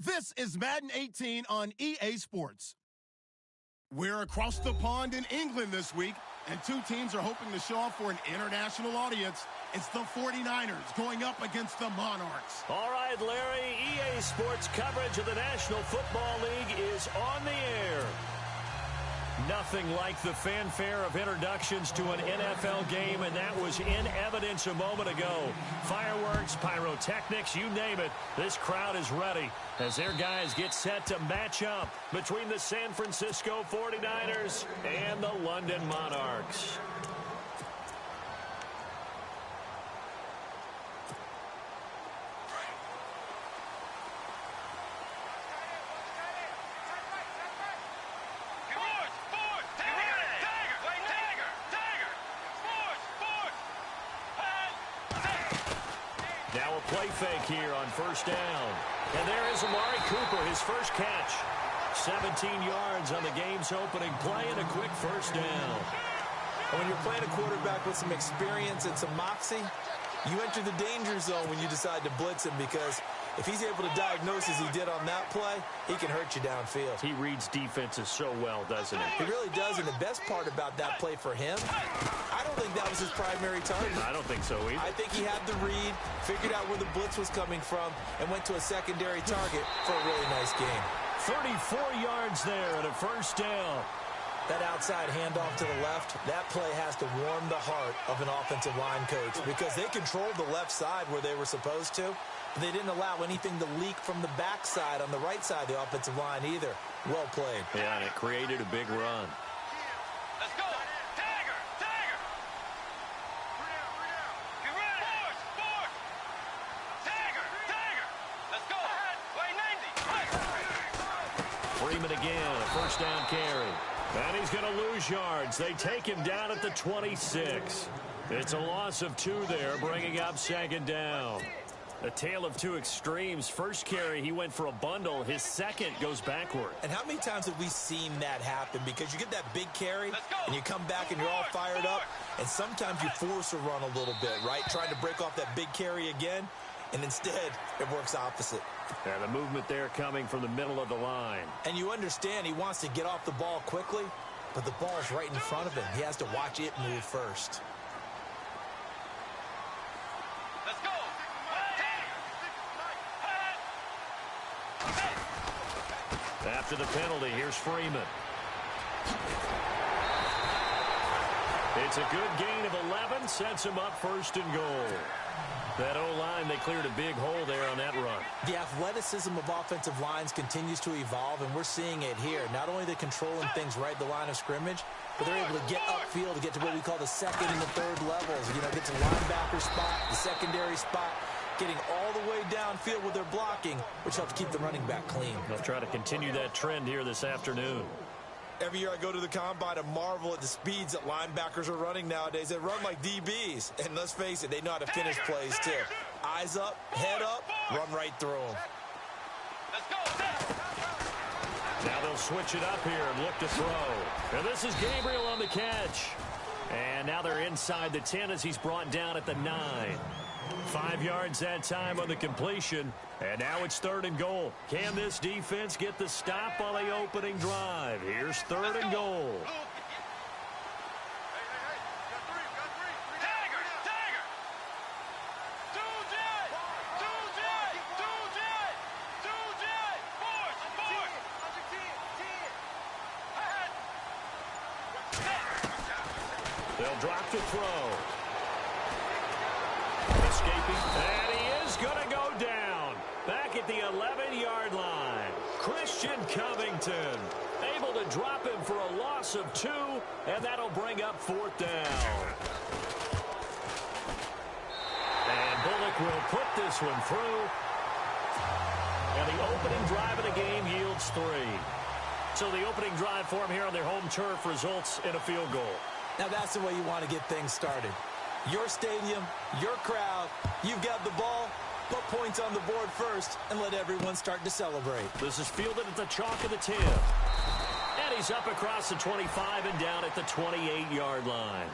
This is Madden 18 on EA Sports. We're across the pond in England this week, and two teams are hoping to show off for an international audience. It's the 49ers going up against the Monarchs. All right, Larry, EA Sports coverage of the National Football League is on the air. Nothing like the fanfare of introductions to an NFL game, and that was in evidence a moment ago. Fireworks, pyrotechnics, you name it. This crowd is ready as their guys get set to match up between the San Francisco 49ers and the London Monarchs. Now a play fake here on first down. And there is Amari Cooper, his first catch. 17 yards on the game's opening play and a quick first down. And when you're playing a quarterback with some experience and some moxie, you enter the danger zone when you decide to blitz him, because if he's able to diagnose as he did on that play, he can hurt you downfield. He reads defenses so well, doesn't he? He really does, and the best part about that play for him, I don't think that was his primary target. I don't think so either. I think he had the read, figured out where the blitz was coming from, and went to a secondary target for a really nice game. 34 yards there and a first down. That outside handoff to the left, that play has to warm the heart of an offensive line coach, because they controlled the left side where they were supposed to, but they didn't allow anything to leak from the backside on the right side of the offensive line either. Well played. Yeah, and it created a big run. Let's go. Tiger. Tiger. Get ready. Force. Tiger. Let's go. Way 90. Freeman again, a first down carry. And he's going to lose yards. They take him down at the 26. It's a loss of 2 there, bringing up second down. A tale of two extremes. First carry, he went for a bundle. His second goes backward. And how many times have we seen that happen? Because you get that big carry, and you come back and you're all fired up, and sometimes you force a run a little bit, right? Trying to break off that big carry again, and instead it works opposite. And the movement there coming from the middle of the line. And you understand he wants to get off the ball quickly, but the ball's right in front of him. He has to watch it move first. Let's go. After the penalty, here's Freeman. It's a good gain of 11, sets him up first and goal. That O-line, they cleared a big hole there on that run. The athleticism of offensive lines continues to evolve, and we're seeing it here. Not only are they controlling things right at the line of scrimmage, but they're able to get upfield to get to what we call the second and the third levels. You know, get to the linebacker spot, the secondary spot, getting all the way downfield with their blocking, which helps keep the running back clean. They'll try to continue that trend here this afternoon. Every year I go to the combine and marvel at the speeds that linebackers are running nowadays. They run like DBs. And let's face it, they know how to finish plays too. Eyes up, head up, run right through them. Let's go. Now they'll switch it up here and look to throw. And this is Gabriel on the catch. And now they're inside the 10 as he's brought down at the 9. 5 yards that time on the completion. And now it's 3rd and goal. Can this defense get the stop on the opening drive? Here's 3rd and goal. They'll drop to throw. Escaping, and he is going to go down. Back at the 11-yard line. Christian Covington able to drop him for a loss of 2, and that'll bring up 4th down. And Bullock will put this one through. And the opening drive of the game yields 3. So the opening drive for him here on their home turf results in a field goal. Now that's the way you want to get things started. Your stadium, your crowd, you've got the ball, put points on the board first, and let everyone start to celebrate. This is fielded at the chalk of the 10. And he's up across the 25 and down at the 28-yard line.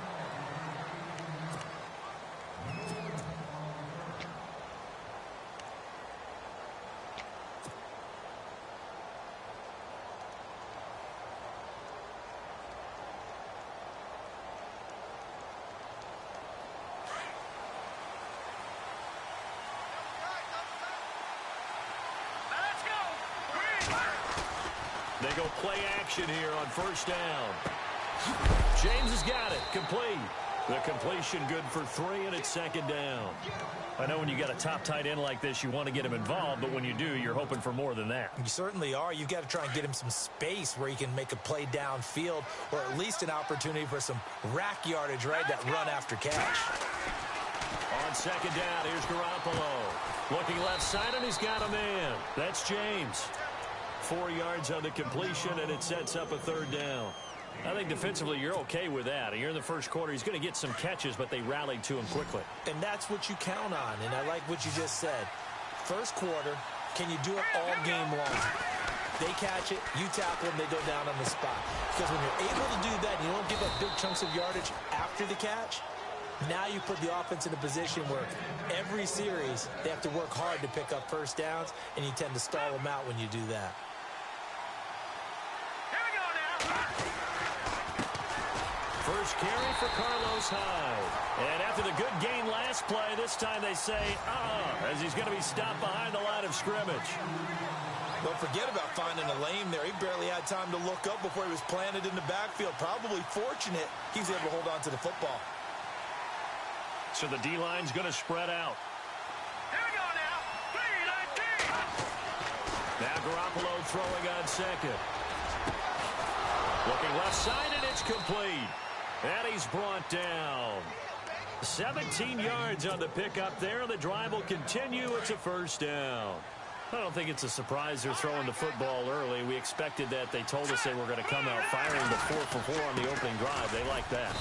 They go play action here on first down. James has got it. Complete. The completion good for 3, and it's second down. I know when you got a top tight end like this, you want to get him involved, but when you do, you're hoping for more than that. You certainly are. You've got to try and get him some space where he can make a play downfield, or at least an opportunity for some rack yardage, right? That run after catch. On second down, here's Garoppolo. Looking left side, and he's got a man. That's James. 4 yards on the completion, and it sets up a third down. I think defensively you're okay with that. Here in the first quarter, he's going to get some catches, but they rallied to him quickly. And that's what you count on, and I like what you just said. First quarter, can you do it all game long? They catch it, you tackle them, they go down on the spot. Because when you're able to do that, and you don't give up big chunks of yardage after the catch, now you put the offense in a position where every series they have to work hard to pick up first downs, and you tend to stall them out when you do that. First carry for Carlos Hyde. And after the good gain last play, this time they say, as he's going to be stopped behind the line of scrimmage. Don't forget about finding a lane there. He barely had time to look up before he was planted in the backfield. Probably fortunate he's able to hold on to the football. So the D-line's going to spread out. Here we go now. 3-19. Now Garoppolo throwing on second. Looking left side, and it's complete. And he's brought down. 17 yards on the pickup there. The drive will continue. It's a first down. I don't think it's a surprise they're throwing the football early. We expected that. They told us they were going to come out firing the 4 for 4 on the opening drive. They like that.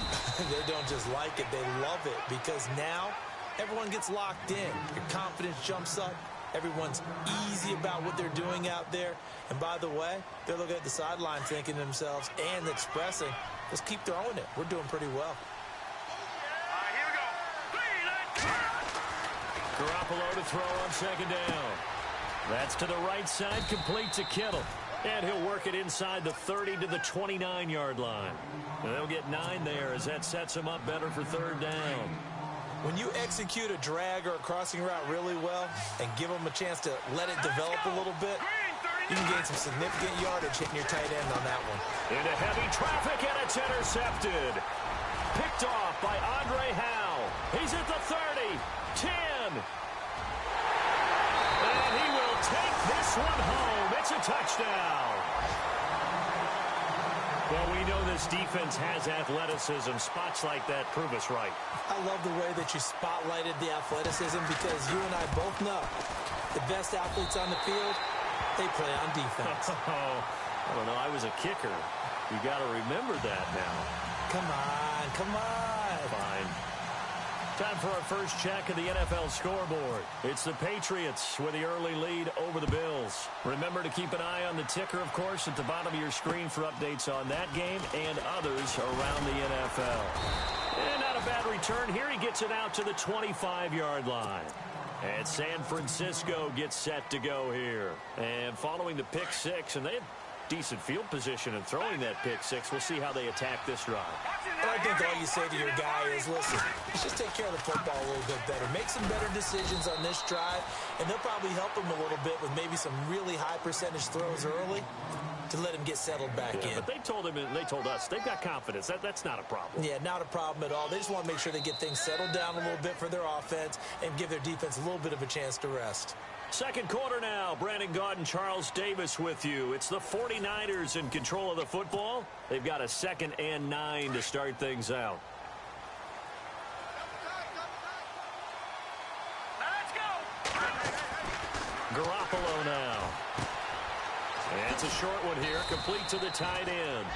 They don't just like it. They love it because now everyone gets locked in. Your confidence jumps up. Everyone's easy about what they're doing out there. And by the way, they're looking at the sideline thinking to themselves and expressing, let's keep throwing it. We're doing pretty well. All right, here we go. 3-19. Garoppolo to throw on second down. That's to the right side, complete to Kittle. And he'll work it inside the 30 to the 29-yard line. And they'll get 9 there as that sets him up better for third down. When you execute a drag or a crossing route really well and give them a chance to let it develop a little bit, you can gain some significant yardage hitting your tight end on that one. Into heavy traffic, and it's intercepted. Picked off by Andre Howe. He's at the 30, 10. And he will take this one home. It's a touchdown. Well, we know this defense has athleticism. Spots like that prove us right. I love the way that you spotlighted the athleticism because you and I both know the best athletes on the field, they play on defense. I don't know. I was a kicker. You got to remember that now. Come on, come on. Fine. Time for our first check of the NFL scoreboard. It's the Patriots with the early lead over the Bills. Remember to keep an eye on the ticker, of course, at the bottom of your screen for updates on that game and others around the NFL. And not a bad return here. He gets it out to the 25-yard line. And San Francisco gets set to go here. And following the pick six, and they have decent field position and throwing that pick six. We'll see how they attack this drive. I think all you say to your guy is, listen, let's just take care of the football a little bit better. Make some better decisions on this drive, and they'll probably help him a little bit with maybe some really high percentage throws early to let him get settled back in. But they told him and they told us they've got confidence. That's not a problem. Yeah, not a problem at all. They just want to make sure they get things settled down a little bit for their offense and give their defense a little bit of a chance to rest. Second quarter now. Brandon Gaudin, Charles Davis with you. It's the 49ers in control of the football. They've got a 2nd and 9 to start things out. Let's go. Garoppolo now. And it's a short one here, complete to the tight end.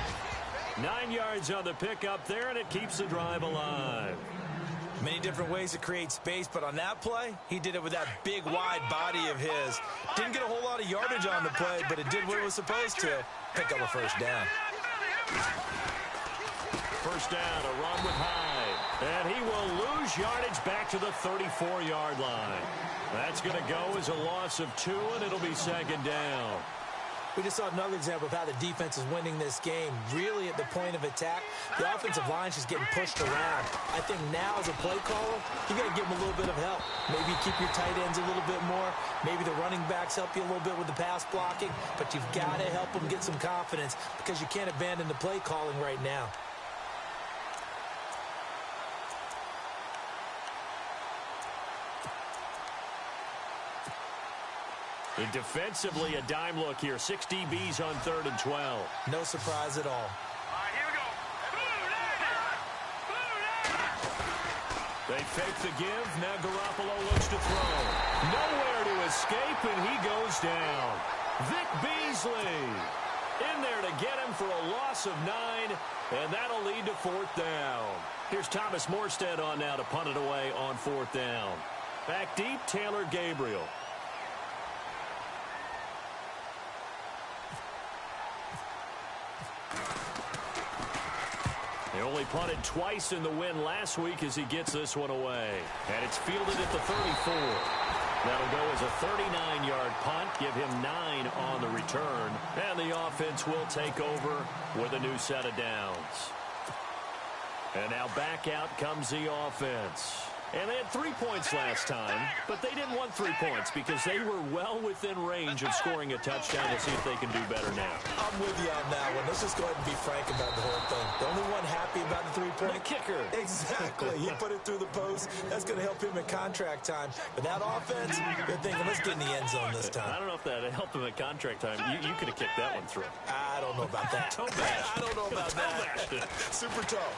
9 yards on the pickup there, and it keeps the drive alive. Many different ways to create space, but on that play, he did it with that big, wide body of his. Didn't get a whole lot of yardage on the play, but it did what it was supposed to. Pick up a first down. First down, a run with Hyde. And he will lose yardage back to the 34-yard line. That's going to go as a loss of 2, and it'll be 2nd down. We just saw another example of how the defense is winning this game. Really, at the point of attack, the offensive line is just getting pushed around. I think now, as a play caller, you got to give them a little bit of help. Maybe keep your tight ends a little bit more. Maybe the running backs help you a little bit with the pass blocking. But you've got to help them get some confidence because you can't abandon the play calling right now. And defensively, a dime look here. 6 DBs on 3rd and 12. No surprise at all. All right, here we go. They fake the give. Now Garoppolo looks to throw. Nowhere to escape, and he goes down. Vic Beasley in there to get him for a loss of 9, and that'll lead to 4th down. Here's Thomas Morstead on now to punt it away on 4th down. Back deep, Taylor Gabriel. They only punted twice in the win last week as he gets this one away. And it's fielded at the 34. That'll go as a 39-yard punt, give him 9 on the return. And the offense will take over with a new set of downs. And now back out comes the offense. And they had 3 points last time, but they didn't want 3 points because they were well within range of scoring a touchdown. We'll see if they can do better now. I'm with you on that one. Let's just go ahead and be frank about the whole thing. The only one happy about the 3-point. The kicker. Exactly. He put it through the post. That's going to help him in contract time. But that offense, they're thinking, let's get in the end zone this time. I don't know if that helped him at contract time. You could have kicked that one through. I don't know about that. I don't know about that. Super tall.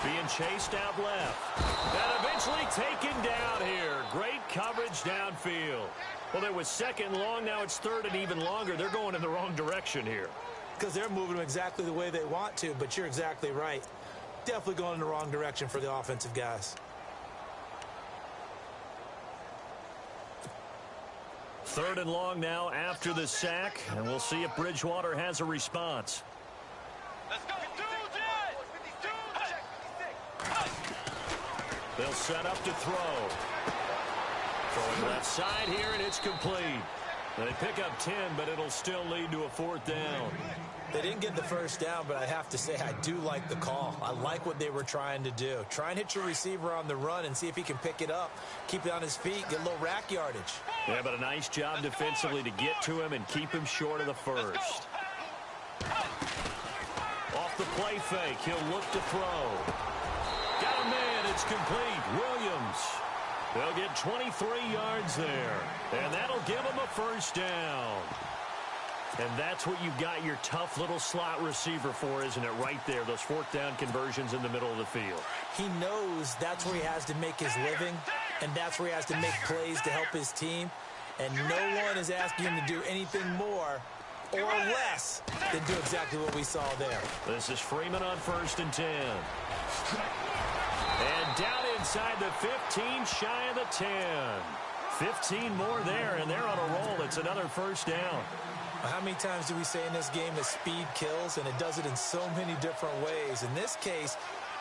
Being chased out left. And eventually taken down here. Great coverage downfield. Well, it was 2nd long. Now it's 3rd and even longer. They're going in the wrong direction here. Because they're moving them exactly the way they want to, but you're exactly right. Definitely going in the wrong direction for the offensive guys. 3rd and long now after the sack. And we'll see if Bridgewater has a response. Let's go. They'll set up to throw. Throwing left side here, and it's complete. They pick up 10, but it'll still lead to a 4th down. They didn't get the 1st down, but I have to say I do like the call. I like what they were trying to do. Try and hit your receiver on the run and see if he can pick it up. Keep it on his feet, get a little rack yardage. Yeah, but a nice job defensively to get to him and keep him short of the 1st. Off the play fake, he'll look to throw. Got a man, it's complete. Williams. They'll get 23 yards there. And that'll give them a 1st down. And that's what you've got your tough little slot receiver for, isn't it? Right there, those 4th down conversions in the middle of the field. He knows that's where he has to make his living, and that's where he has to make plays to help his team. And no one is asking him to do anything more or less than do exactly what we saw there. This is Freeman on 1st and 10. And down inside the 15, shy of the 10. 15 more there, and they're on a roll. It's another 1st down. How many times do we say in this game that speed kills, and it does it in so many different ways? In this case,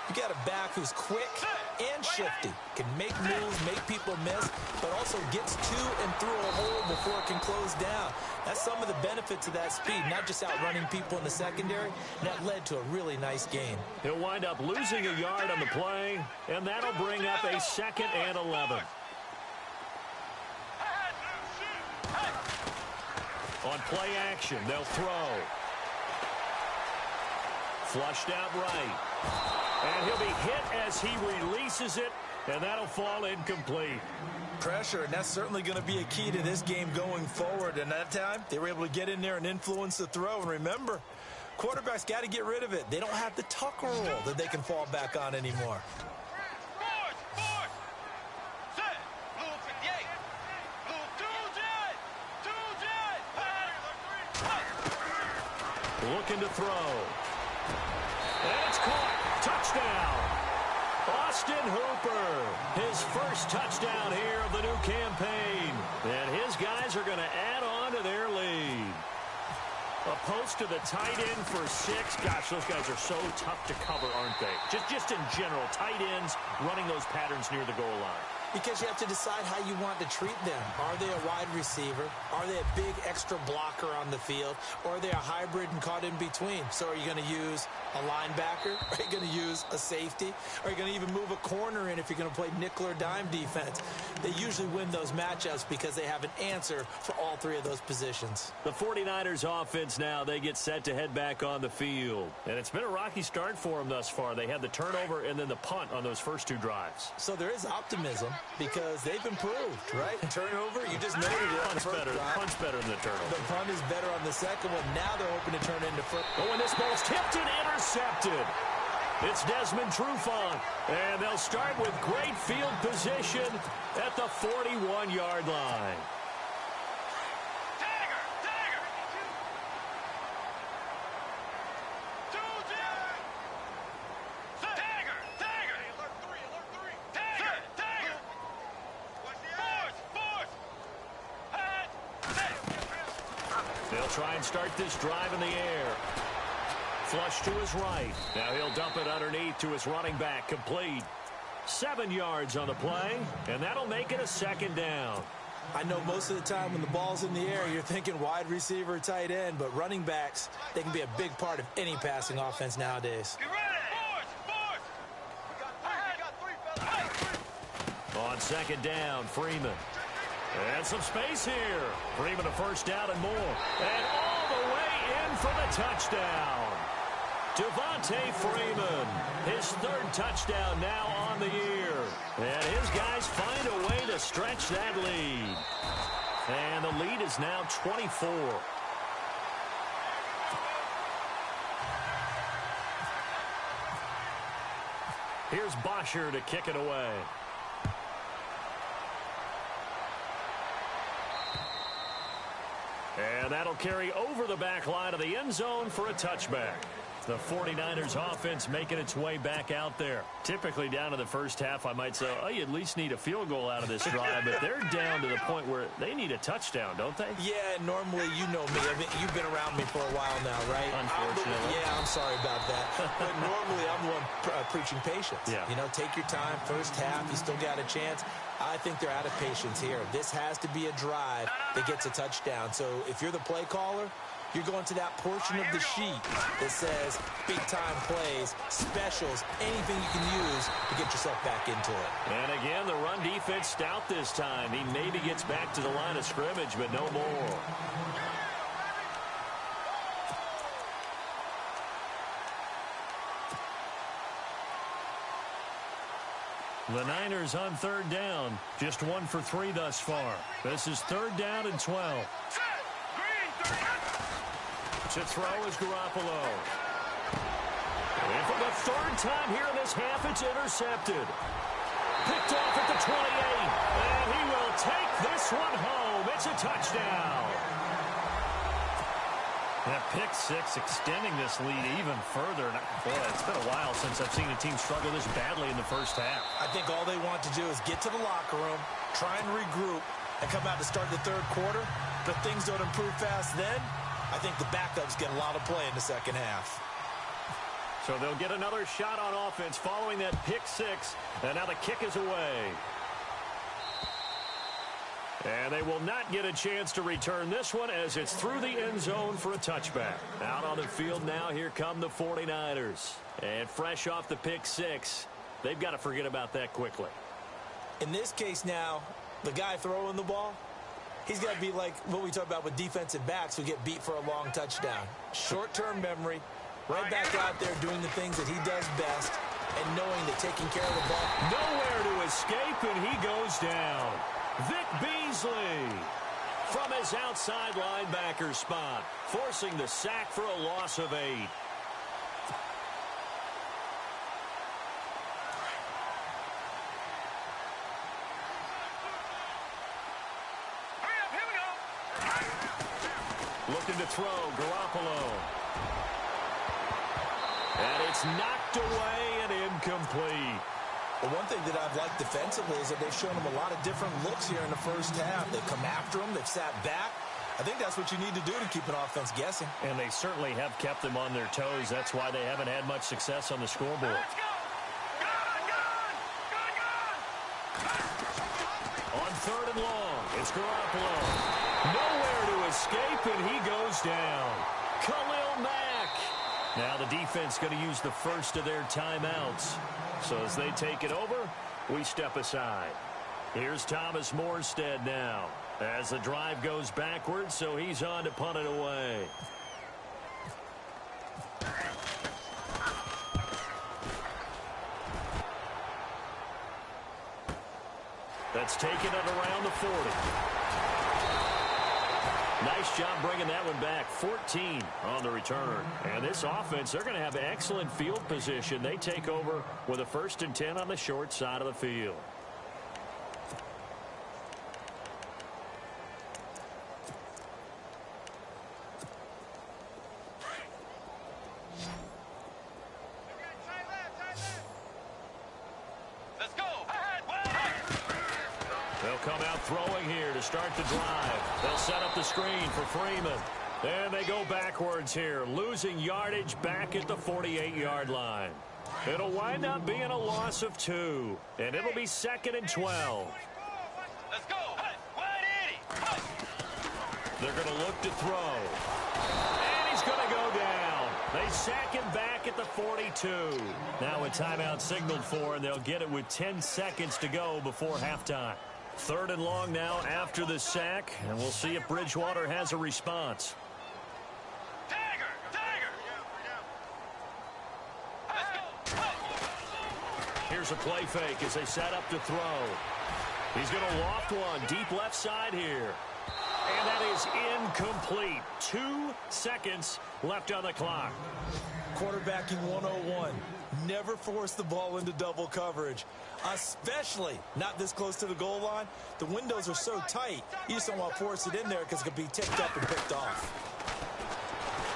you got a back who's quick and shifty, can make moves, make people miss, but also gets to and through a hole before it can close down. That's some of the benefits of that speed, not just outrunning people in the secondary. And that led to a really nice game. He'll wind up losing a yard on the play, and that'll bring up a 2nd and 11. On play action, they'll throw. Flushed out right. And he'll be hit as he releases it, and that'll fall incomplete. Pressure, and that's certainly going to be a key to this game going forward. And that time, they were able to get in there and influence the throw. And remember, quarterbacks got to get rid of it. They don't have the tuck rule that they can fall back on anymore. Looking to throw. And it's caught. Touchdown. Austin Hooper. His 1st touchdown here of the new campaign. And his guys are going to add on to their lead. A post to the tight end for 6. Gosh, those guys are so tough to cover, aren't they? Just in general, tight ends running those patterns near the goal line. Because you have to decide how you want to treat them. Are they a wide receiver? Are they a big extra blocker on the field? Or are they a hybrid and caught in between? So are you going to use a linebacker? Are you going to use a safety? Are you going to even move a corner in if you're going to play nickel or dime defense? They usually win those matchups because they have an answer for all three of those positions. The 49ers offense now, they get set to head back on the field. And it's been a rocky start for them thus far. They had the turnover and then the punt on those first two drives. So there is optimism because they've improved, right? Turnover, you just noted it. Punt's better than the turnover. The punt is better on the second one. Now they're hoping to turn into first. Oh, and this ball's tipped and intercepted. It's Desmond Trufant, and they'll start with great field position at the 41-yard line. They'll try and start this drive in the air. Flush to his right. Now he'll dump it underneath to his running back. Complete. 7 yards on the play, and that'll make it a second down. I know most of the time when the ball's in the air, you're thinking wide receiver, tight end, but running backs, they can be a big part of any passing offense nowadays. On second down, Freeman. And some space here. Freeman a first down and more. And all the way in for the touchdown. Devontae Freeman, his third touchdown now on the year. And his guys find a way to stretch that lead. And the lead is now 24. Here's Bosher to kick it away. And that'll carry over the back line of the end zone for a touchback. The 49ers offense making its way back out there. Typically down to the first half, I might say, oh, you at least need a field goal out of this drive. But they're down to the point where they need a touchdown, don't they? Yeah, normally, you know me. I mean, you've been around me for a while now, right? Unfortunately. I'm sorry about that. But normally, I'm the one preaching patience. Yeah. You know, take your time. First half, you still got a chance. I think they're out of patience here. This has to be a drive that gets a touchdown. So if you're the play caller, you're going to that portion of the sheet that says big-time plays, specials, anything you can use to get yourself back into it. And again, the run defense stout this time. He maybe gets back to the line of scrimmage, but no more. The Niners on third down. Just 1 for 3 thus far. This is third down and 12. To throw is Garoppolo. And for the third time here in this half, it's intercepted. Picked off at the 28. And he will take this one home. It's a touchdown. That pick six extending this lead even further. Boy, it's been a while since I've seen a team struggle this badly in the first half. I think all they want to do is get to the locker room, try and regroup, and come out to start the third quarter. But things don't improve fast then. I think the backups get a lot of play in the second half. So they'll get another shot on offense following that pick six. And now the kick is away. And they will not get a chance to return this one as it's through the end zone for a touchback. Out on the field now, here come the 49ers. And fresh off the pick six, they've got to forget about that quickly. In this case now, the guy throwing the ball, he's got to be like what we talk about with defensive backs who get beat for a long touchdown. Short-term memory, right back out there doing the things that he does best and knowing that taking care of the ball. Nowhere to escape, and he goes down. Vic Beasley from his outside linebacker spot, forcing the sack for a loss of 8. Looking to throw, Garoppolo. And it's knocked away and incomplete. The one thing that I've liked defensively is that they've shown them a lot of different looks here in the first half. They've come after them. They've sat back. I think that's what you need to do to keep an offense guessing. And they certainly have kept them on their toes. That's why they haven't had much success on the scoreboard. Let's go! Gun! third and long. It's Garoppolo. Nowhere to escape, and he goes down. Khalil Mack. Now the defense going to use the first of their timeouts. So as they take it over, we step aside. Here's Thomas Morstead now as the drive goes backwards, so he's on to punt it away. That's taken it around the 40. Nice job bringing that one back. 14 on the return. And this offense, they're going to have excellent field position. They take over with a 1st and 10 on the short side of the field. Let's go. They'll come out throwing here to start the drive. They'll set up the screen for Freeman. And they go backwards here, losing yardage back at the 48-yard line. It'll wind up being a loss of 2, and it'll be 2nd and 12. Let's go. They're going to look to throw. And he's going to go down. They sack him back at the 42. Now a timeout signaled for, and they'll get it with 10 seconds to go before halftime. 3rd and long now after the sack, and we'll see if Bridgewater has a response. Here's a play fake as they set up to throw. He's going to loft one deep left side here. And that is incomplete. 2 seconds left on the clock. Quarterbacking 101. Never force the ball into double coverage, especially not this close to the goal line. The windows are so tight, you just don't want to force it in there because it could be tipped up and picked off.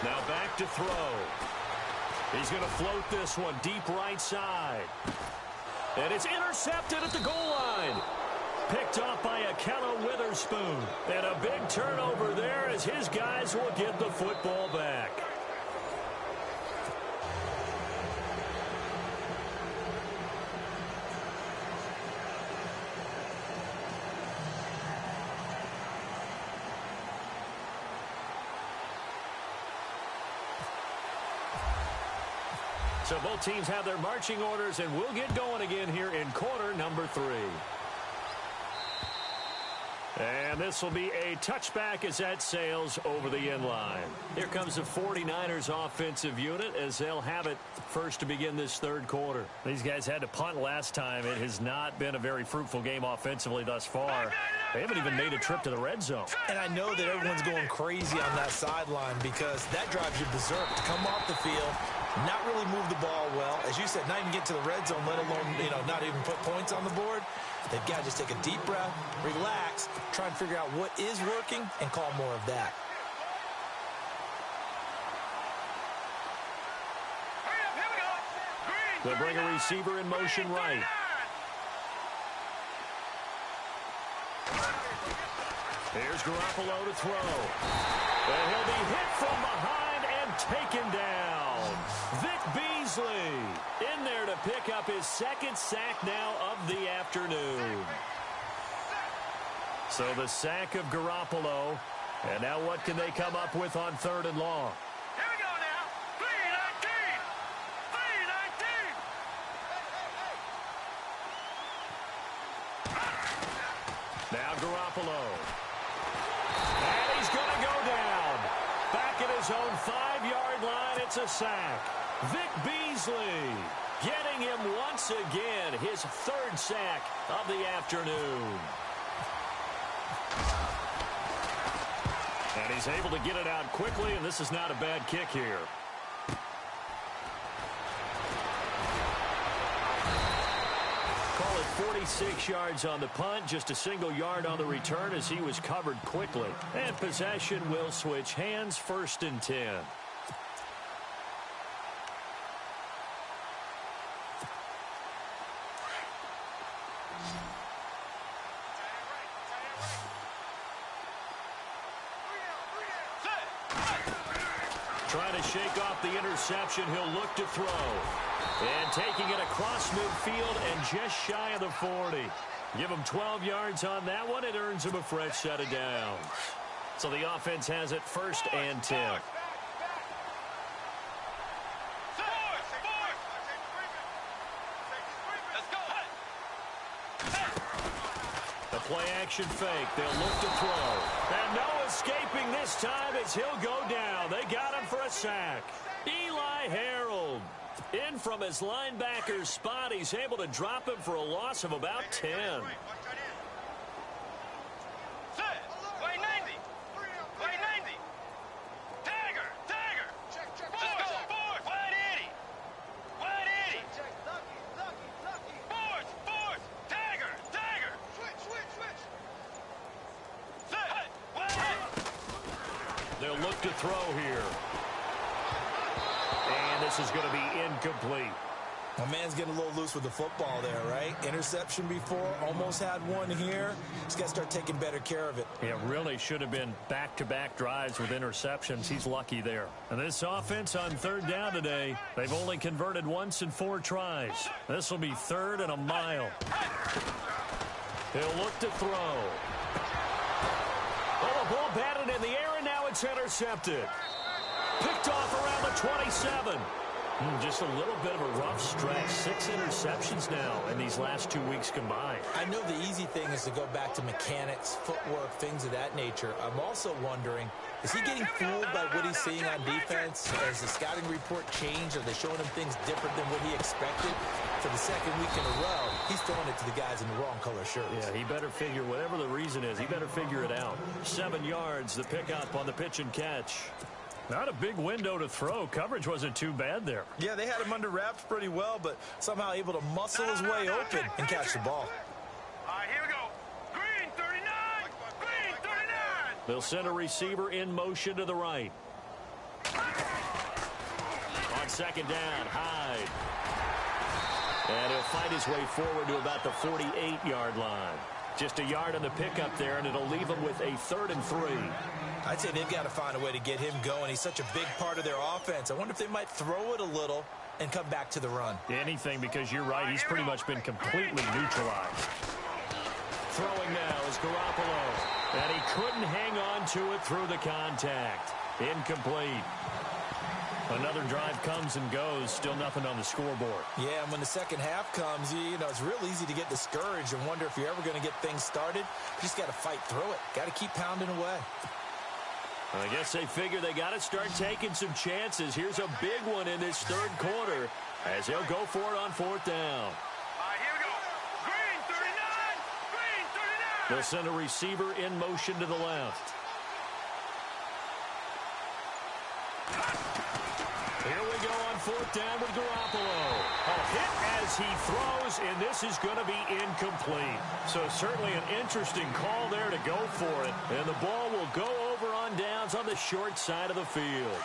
Now back to throw. He's going to float this one deep right side. And it's intercepted at the goal line. Picked off by Akella Witherspoon. And a big turnover there as his guys will get the football back. So both teams have their marching orders, and we'll get going again here in quarter number 3. And this will be a touchback as that sails over the end line. Here comes the 49ers offensive unit as they'll have it first to begin this 3rd quarter. These guys had to punt last time. It has not been a very fruitful game offensively thus far. They haven't even made a trip to the red zone. And I know that everyone's going crazy on that sideline because that drives you berserk to come off the field, not really move the ball well. As you said, not even get to the red zone, let alone, not even put points on the board. They've got to just take a deep breath, relax, try and figure out what is working, and call more of that. They'll bring a receiver in motion right. Here's Garoppolo to throw. And he'll be hit from behind and taken down. Vic Beasley in there to pick up his 2nd sack now of the afternoon. So the sack of Garoppolo. And now what can they come up with on 3rd and long? Here we go now. 3-19. 3-19. Now Garoppolo. And he's going to go down. Back at his own 5-yard line, it's a sack. Vic Beasley getting him once again, his 3rd sack of the afternoon. And he's able to get it out quickly, and this is not a bad kick here. Call it 46 yards on the punt, just a single yard on the return as he was covered quickly. And possession will switch hands, 1st and 10. Trying to shake off the interception, he'll look to throw. And taking it across midfield and just shy of the 40. Give him 12 yards on that one. It earns him a fresh set of downs. So the offense has it 1st and 10. The play-action fake. They'll look to throw. And no escaping this time as he'll go down. They got him for a sack. Eli Harold in from his linebacker's spot. He's able to drop him for a loss of about 10. They'll look to throw here. And this is going to be incomplete. My man's getting a little loose with the football there, right? Interception before, almost had one here. He's got to start taking better care of it. Yeah, really should have been back-to-back drives with interceptions. He's lucky there. And this offense on 3rd down today, they've only converted once in 4 tries. This will be 3rd and a mile. He'll look to throw. Oh, the ball batted in the air, and now it's intercepted. Picked off around the 27. Just a little bit of a rough stretch. 6 interceptions now in these last 2 weeks combined. I know the easy thing is to go back to mechanics, footwork, things of that nature. I'm also wondering, is he getting fooled by what he's seeing on defense? Has the scouting report changed? Are they showing him things different than what he expected? For the 2nd week in a row, he's throwing it to the guys in the wrong color shirts. Yeah, he better figure, whatever the reason is, he better figure it out. 7 yards, the pickup on the pitch and catch. Not a big window to throw. Coverage wasn't too bad there. Yeah, they had him under wraps pretty well, but somehow able to muscle his way open and catch the ball. All right, here we go. Green 39. Green 39. They'll send a receiver in motion to the right. On 2nd down, Hyde. And he'll fight his way forward to about the 48-yard line. Just a yard on the pickup there, and it'll leave him with a 3rd and 3. I'd say they've got to find a way to get him going. He's such a big part of their offense. I wonder if they might throw it a little and come back to the run. Anything, because you're right. He's pretty much been completely neutralized. Throwing now is Garoppolo. And he couldn't hang on to it through the contact. Incomplete. Another drive comes and goes. Still nothing on the scoreboard. Yeah, and when the 2nd half comes, you know, it's real easy to get discouraged and wonder if you're ever going to get things started. You just got to fight through it. Got to keep pounding away. I guess they figure they got to start taking some chances. Here's a big one in this 3rd quarter as they'll go for it on 4th down. All right, here we go. Green 39. Green 39. They'll send a receiver in motion to the left. Here we go on 4th down with Garoppolo. A hit as he throws, and this is going to be incomplete. So certainly an interesting call there to go for it. And the ball will go over on downs on the short side of the field.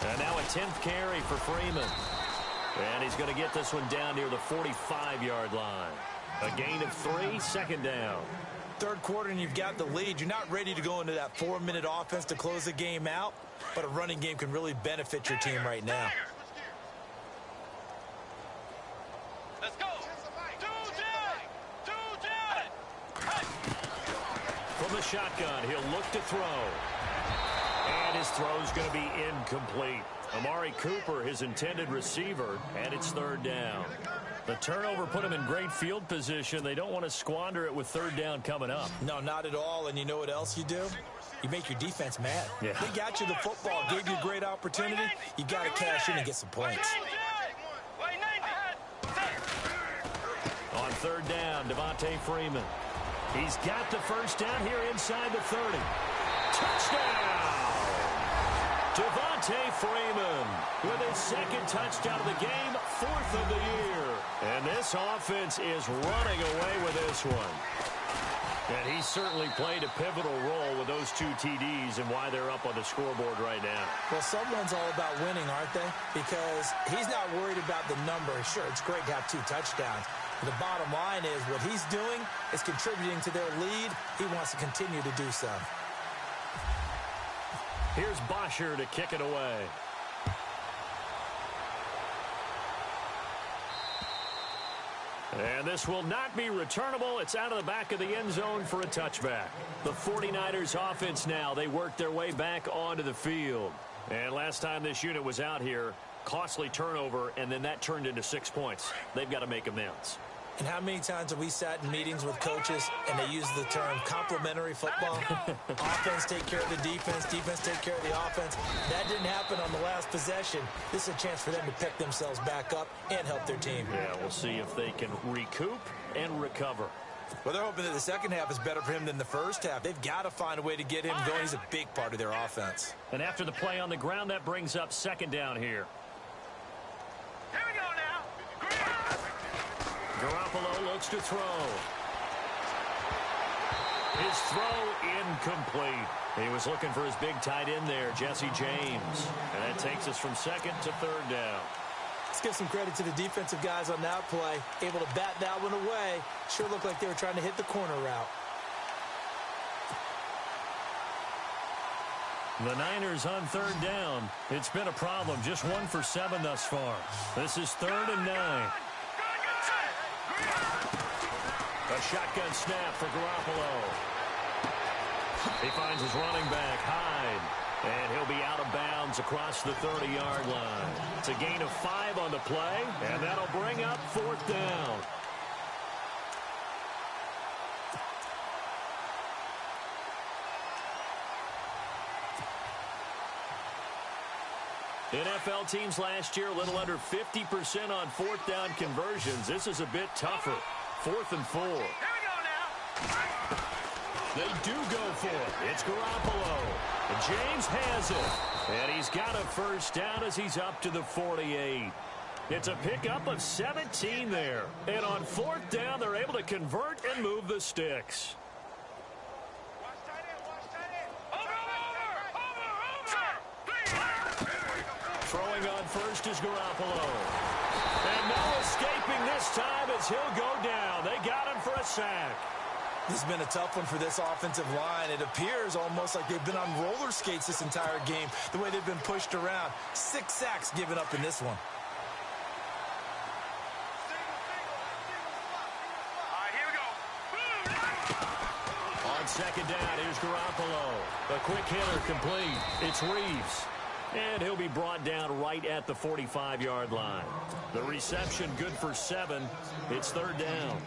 And now a 10th carry for Freeman. And he's going to get this one down near the 45-yard line. A gain of 3, 2nd down. 3rd quarter and you've got the lead. You're not ready to go into that 4-minute offense to close the game out, but a running game can really benefit your team right now. Let's go. From the shotgun, he'll look to throw. And his throw's going to be incomplete. Amari Cooper, his intended receiver, and it's 3rd down. The turnover put him in great field position. They don't want to squander it with 3rd down coming up. No, not at all. And you know what else you do? You make your defense mad. Yeah. They got you the football, gave you a great opportunity. You got to cash in and get some points. On 3rd down, Devontae Freeman. He's got the 1st down here inside the 30. Touchdown! Devontae Freeman with his 2nd touchdown of the game, 4th of the year. And this offense is running away with this one. And he certainly played a pivotal role with those 2 TDs and why they're up on the scoreboard right now. Well, someone's all about winning, aren't they? Because he's not worried about the number. Sure, it's great to have 2 touchdowns. The bottom line is what he's doing is contributing to their lead. He wants to continue to do so. Here's Bosher to kick it away. And this will not be returnable. It's out of the back of the end zone for a touchback. The 49ers offense now, they work their way back onto the field. And last time this unit was out here, costly turnover, and then that turned into 6 points. They've got to make amends. And how many times have we sat in meetings with coaches and they use the term complementary football? Offense take care of the defense, defense take care of the offense. That didn't happen on the last possession. This is a chance for them to pick themselves back up and help their team. Yeah, we'll see if they can recoup and recover. Well, they're hoping that the second half is better for him than the first half. They've got to find a way to get him going. He's a big part of their offense. And after the play on the ground, that brings up second down here. Here we go now. Garoppolo looks to throw. His throw incomplete. He was looking for his big tight end there, Jesse James. And that takes us from second to third down. Let's give some credit to the defensive guys on that play. Able to bat that one away. Sure looked like they were trying to hit the corner route. The Niners on third down. It's been a problem. Just 1 for 7 thus far. This is 3rd and 9. A shotgun snap for Garoppolo. He finds his running back, Hyde. And he'll be out of bounds across the 30-yard line. It's a gain of 5 on the play, and that'll bring up 4th down. NFL teams last year a little under 50% on 4th down conversions. This is a bit tougher. 4th and 4. Here we go now. They do go for it. It's Garoppolo. James has it. And he's got a first down as he's up to the 48. It's a pickup of 17 there. And on 4th down, they're able to convert and move the sticks. Watch tight end, watch tight end. Over. Throwing on first is Garoppolo. And no escaping this time as he'll go down. They got him for a sack. This has been a tough one for this offensive line. It appears almost like they've been on roller skates this entire game, the way they've been pushed around. 6 sacks given up in this one. All right, here we go. On second down, here's Garoppolo. A quick hitter complete. It's Reeves. And he'll be brought down right at the 45-yard line. The reception good for 7. It's 3rd down.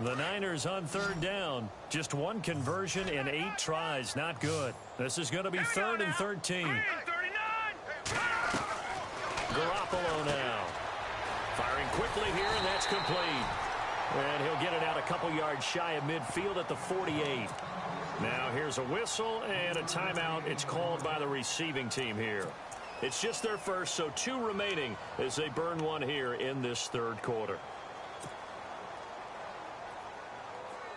The Niners on 3rd down. Just 1 conversion in 8 tries. Not good. This is going to be 3rd and 13. 39. Garoppolo now. Firing quickly here, and that's complete. And he'll get it out a couple yards shy of midfield at the 48. Now here's a whistle and a timeout. It's called by the receiving team here. It's just their first, so 2 remaining as they burn 1 here in this 3rd quarter.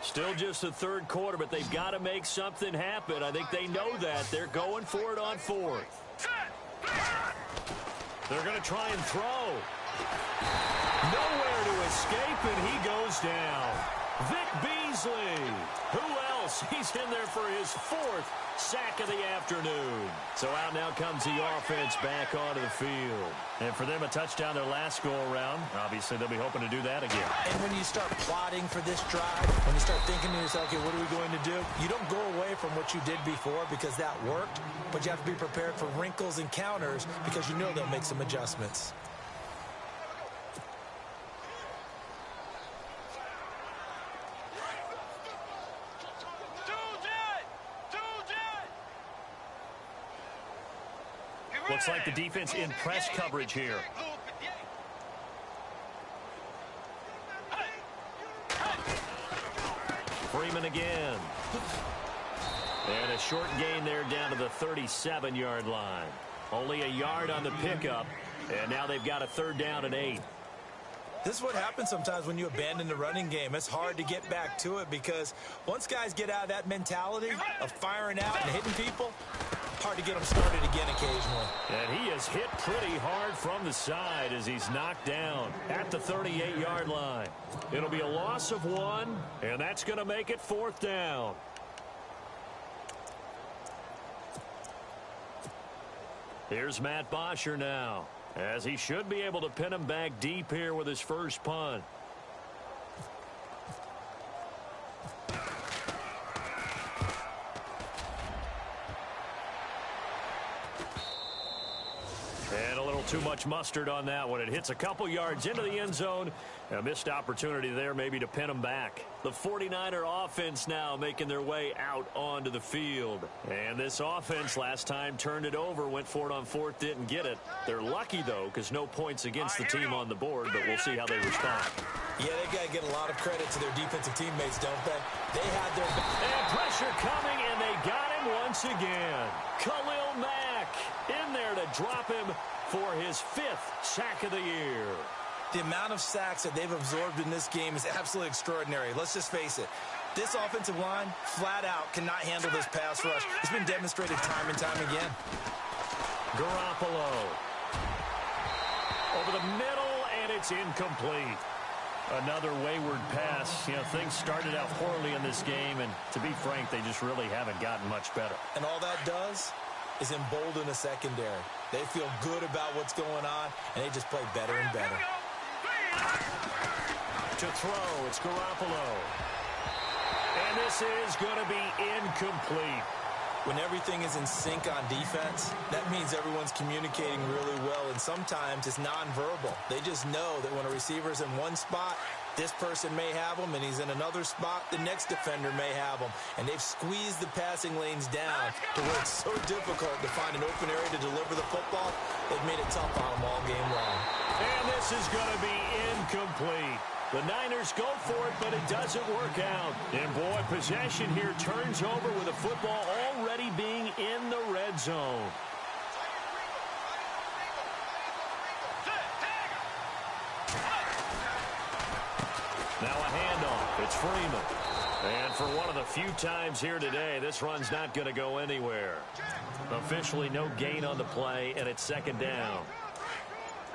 Still just the 3rd quarter, but they've got to make something happen. I think they know that. They're going for it on 4th. They're going to try and throw. Nowhere to escape, and he goes down. Vic Beasley. Who else? He's in there for his 4th sack of the afternoon. So out now comes the offense back onto the field. And for them, a touchdown their last go-around. Obviously, they'll be hoping to do that again. And when you start plotting for this drive, when you start thinking to yourself, okay, what are we going to do? You don't go away from what you did before because that worked, but you have to be prepared for wrinkles and counters because you know they'll make some adjustments. Looks like the defense in press coverage here. Freeman again. And a short gain there down to the 37-yard line. Only a yard on the pickup, and now they've got a 3rd down and 8. This is what happens sometimes when you abandon the running game. It's hard to get back to it because once guys get out of that mentality of firing out and hitting people, hard to get him started again occasionally. And he is hit pretty hard from the side as he's knocked down at the 38-yard line. It'll be a loss of 1, and that's going to make it 4th down. Here's Matt Bosher now, as he should be able to pin him back deep here with his first punt. And a little too much mustard on that one. It hits a couple yards into the end zone. A missed opportunity there maybe to pin him back. The 49er offense now making their way out onto the field. And this offense last time turned it over, went for it on 4th, didn't get it. They're lucky, though, because no points against the team on the board, but we'll see how they respond. Yeah, they got to get a lot of credit to their defensive teammates, don't they? They had their back. And pressure coming, and they got him once again. Khalil Mack in there to drop him for his 5th sack of the year. The amount of sacks that they've absorbed in this game is absolutely extraordinary. Let's just face it. This offensive line, flat out, cannot handle this pass rush. It's been demonstrated time and time again. Garoppolo. Over the middle, and it's incomplete. Another wayward pass. You know, things started out poorly in this game, and to be frank, they just really haven't gotten much better. And all that does is embolden a secondary. They feel good about what's going on, and they just play better and better. To throw, it's Garoppolo. And this is going to be incomplete. When everything is in sync on defense, that means everyone's communicating really well, and sometimes it's nonverbal. They just know that when a receiver's in one spot, this person may have him, and he's in another spot, the next defender may have him. And they've squeezed the passing lanes down to where it's so difficult to find an open area to deliver the football. They've made it tough on them all game long. And this is going to be incomplete. The Niners go for it, but it doesn't work out. And, boy, possession here turns over with the football already being in the red zone. Now a handoff. It's Freeman. And for one of the few times here today, this run's not going to go anywhere. Officially no gain on the play, and it's 2nd down.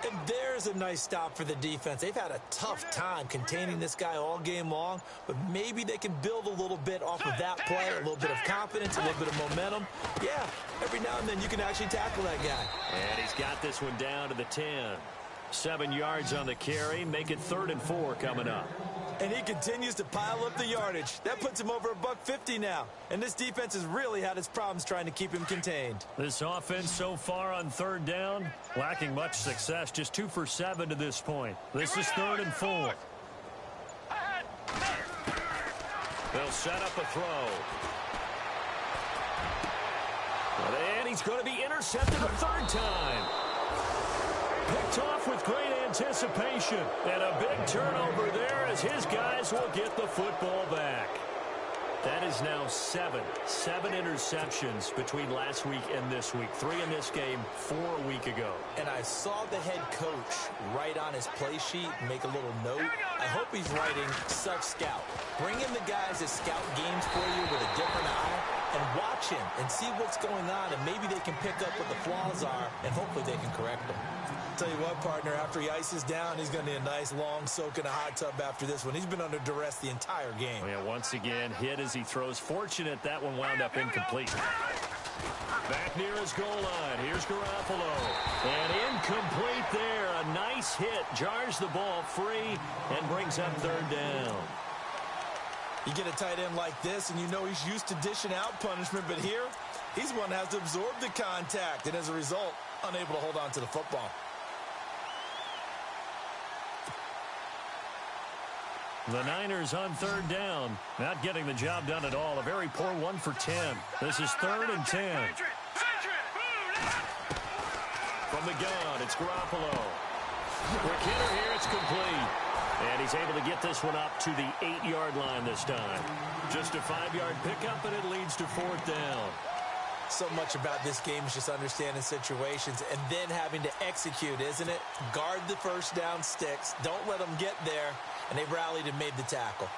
And there's a nice stop for the defense. They've had a tough time containing this guy all game long, but maybe they can build a little bit off of that play, a little bit of confidence, a little bit of momentum. Yeah, every now and then you can actually tackle that guy. And he's got this one down to the 10. 7 yards on the carry, make it 3rd and 4 coming up. And he continues to pile up the yardage. That puts him over $150 now. And this defense has really had its problems trying to keep him contained. This offense so far on 3rd down, lacking much success, just 2 for 7 to this point. This is 3rd and 4. They'll set up a throw. And he's going to be intercepted a 3rd time. Picked off with great anticipation. And a big turnover there as his guys will get the football back. That is now 7 interceptions between last week and this week. 3 in this game, 4 a week ago. And I saw the head coach write on his play sheet, make a little note. I hope he's writing self-scout. Bring in the guys that scout games for you with a different eye and watch him and see what's going on, and maybe they can pick up what the flaws are, and hopefully they can correct them. Tell you what, partner, after he ices down, he's going to need a nice long soak in a hot tub after this one. He's been under duress the entire game. Yeah, once again, hit as he throws. Fortunate that one wound up incomplete. Back near his goal line. Here's Garoppolo. And incomplete there. A nice hit. Jars the ball free and brings up 3rd down. You get a tight end like this, and you know he's used to dishing out punishment, but here, he's one that has to absorb the contact, and as a result, unable to hold on to the football. The Niners on 3rd down. Not getting the job done at all. A very poor 1 for 10. This is 3rd and 10. From the gun, it's Garoppolo. Quick hitter here, it's complete. And he's able to get this one up to the 8-yard line this time. Just a 5-yard pickup, and it leads to 4th down. So much about this game is just understanding situations and then having to execute, isn't it? Guard the first down sticks. Don't let them get there. And they rallied and made the tackle.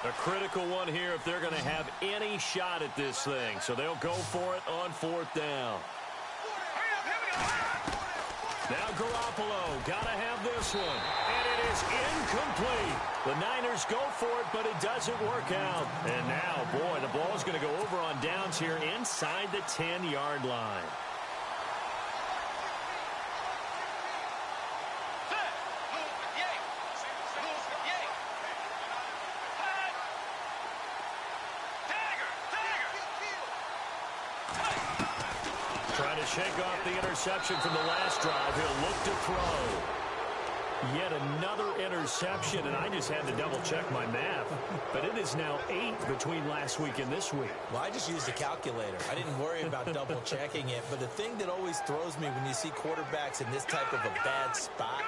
A critical one here if they're going to have any shot at this thing. So they'll go for it on 4th down. Now Garoppolo, got to have this one. And it is incomplete. The Niners go for it, but it doesn't work out. And now, boy, the ball's going to go over on downs here inside the 10-yard line. Trying to shake off the interception from the last drive. He'll look to throw. Yet another interception, and I just had to double-check my math. But it is now 8 between last week and this week. Well, I just used a calculator. I didn't worry about double-checking it. But the thing that always throws me when you see quarterbacks in this type of a bad spot,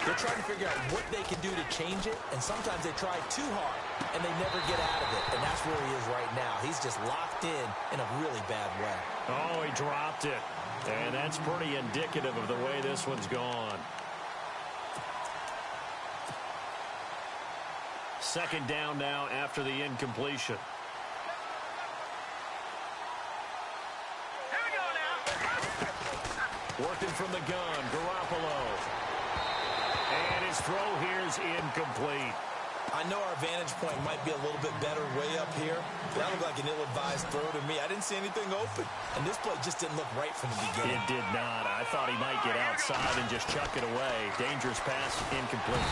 they're trying to figure out what they can do to change it, and sometimes they try too hard, and they never get out of it. And that's where he is right now. He's just locked in a really bad way. Oh, he dropped it. And that's pretty indicative of the way this one's gone. 2nd down now after the incompletion. Here we go now. Working from the gun, Garoppolo. And his throw here is incomplete. I know our vantage point might be a little bit better way up here, but that looked like an ill-advised throw to me. I didn't see anything open, and this play just didn't look right from the beginning. It did not. I thought he might get outside and just chuck it away. Dangerous pass, incomplete.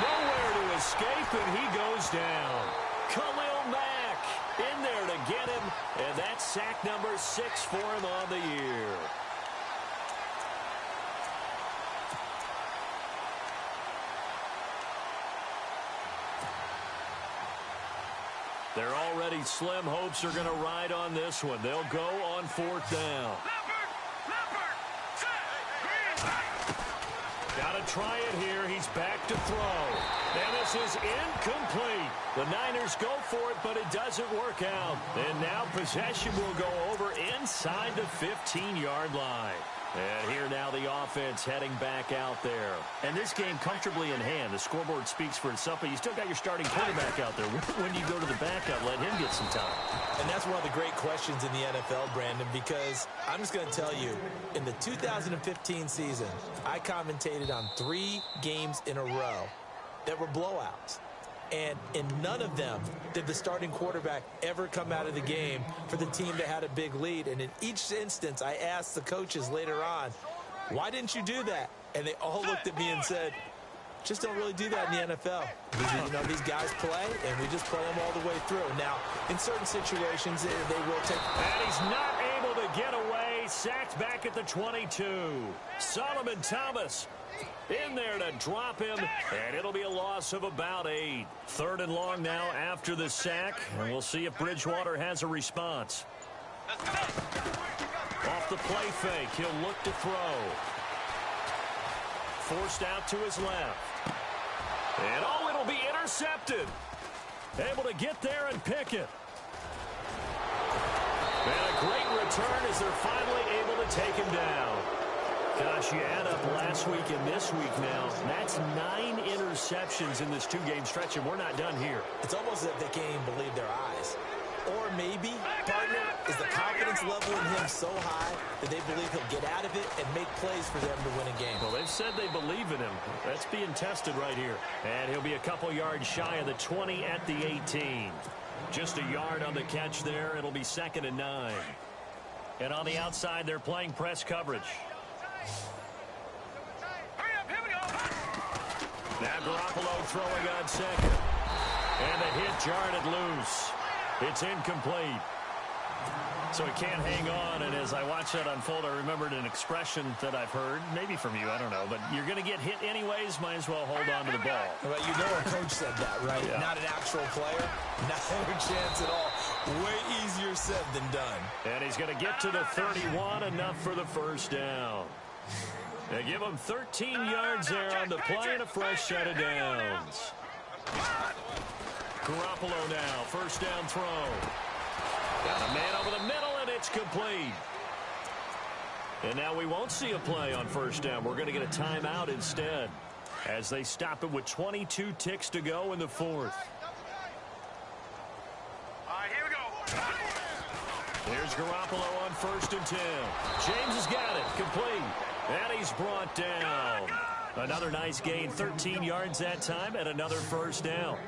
Nowhere to escape, and he goes down. Khalil Mack in there to get him, and that's sack number 6 for him on the year. They're already slim hopes are going to ride on this one. They'll go on 4th down. Got to try it here. He's back to throw. And this is incomplete. The Niners go for it, but it doesn't work out. And now possession will go over inside the 15-yard line. And here now the offense heading back out there. And this game comfortably in hand. The scoreboard speaks for itself, but you still got your starting quarterback out there. When do you go to the backup? Let him get some time. And that's one of the great questions in the NFL, Brandon, because I'm just going to tell you, in the 2015 season, I commentated on 3 games in a row that were blowouts. And in none of them did the starting quarterback ever come out of the game for the team that had a big lead. And in each instance, I asked the coaches later on, why didn't you do that? And they all looked at me and said, just don't really do that in the NFL. You know, these guys play, and we just play them all the way through. Now, in certain situations, they will take... And he's not able to get away. Sacked back at the 22. Solomon Thomas in there to drop him, and it'll be a loss of about 8. 3rd and long now after the sack, and we'll see if Bridgewater has a response. Off the play fake, he'll look to throw. Forced out to his left. And oh, it'll be intercepted. Able to get there and pick it. And a great return as they're finally able to take him down. Gosh, you add up last week and this week now. That's 9 interceptions in this 2-game stretch, and we're not done here. It's almost as if they can't even believe their eyes. Or maybe, partner, is the confidence level in him so high that they believe he'll get out of it and make plays for them to win a game. Well, they've said they believe in him. That's being tested right here. And he'll be a couple yards shy of the 20 at the 18. Just a yard on the catch there. It'll be 2nd and 9. And on the outside, they're playing press coverage. Now Garoppolo throwing on 2nd. And the hit jarred it loose. It's incomplete. So he can't hang on, and as I watched that unfold, I remembered an expression that I've heard, maybe from you, I don't know, but you're going to get hit anyways, might as well hold on to the ball. Well, you know our coach said that, right? Yeah. Not an actual player, not a chance at all. Way easier said than done. And he's going to get to the 31, enough for the 1st down. They give him 13 yards there on the play and a fresh set of downs. Garoppolo now, 1st down throw. Got a man over the middle, and it's complete. And now we won't see a play on 1st down. We're going to get a timeout instead as they stop it with 22 ticks to go in the 4th. right, here we go. Here's Garoppolo on 1st and 10. James has got it. Complete. And he's brought down. Another nice gain. 13 yards that time and another first down.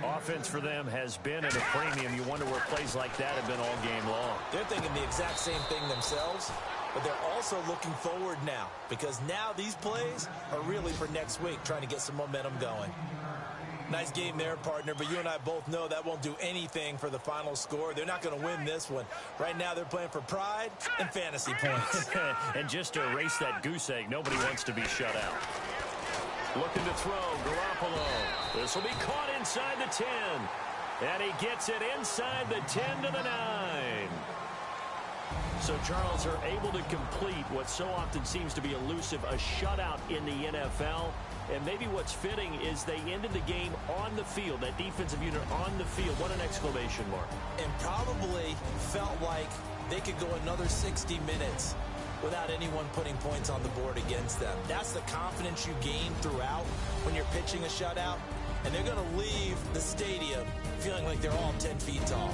Offense for them has been at a premium. You wonder where plays like that have been all game long. They're thinking the exact same thing themselves, but they're also looking forward now because now these plays are really for next week, trying to get some momentum going. Nice game there, partner, but you and I both know that won't do anything for the final score. They're not going to win this one. Right now, they're playing for pride and fantasy points. And just to erase that goose egg, nobody wants to be shut out. Looking to throw, Garoppolo. This will be caught inside the 10. And he gets it inside the 10 to the 9. So, Charles, are able to complete what so often seems to be elusive, a shutout in the NFL. And maybe what's fitting is they ended the game on the field, that defensive unit on the field. What an exclamation mark. And probably felt like they could go another 60 minutes without anyone putting points on the board against them. That's the confidence you gain throughout when you're pitching a shutout. And they're going to leave the stadium feeling like they're all 10 feet tall.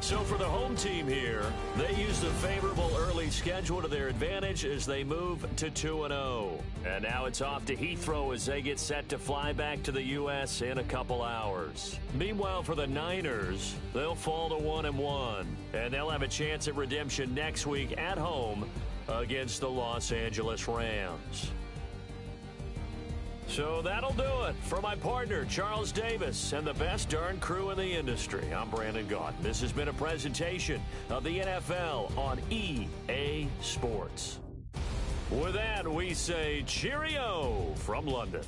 So for the home team here, they use the favorable early schedule to their advantage as they move to 2-0. And now it's off to Heathrow as they get set to fly back to the U.S. in a couple hours. Meanwhile, for the Niners, they'll fall to 1-1. And they'll have a chance at redemption next week at home against the Los Angeles Rams. So that'll do it for my partner, Charles Davis, and the best darn crew in the industry. I'm Brandon Gaunt. This has been a presentation of the NFL on EA Sports. With that, we say cheerio from London.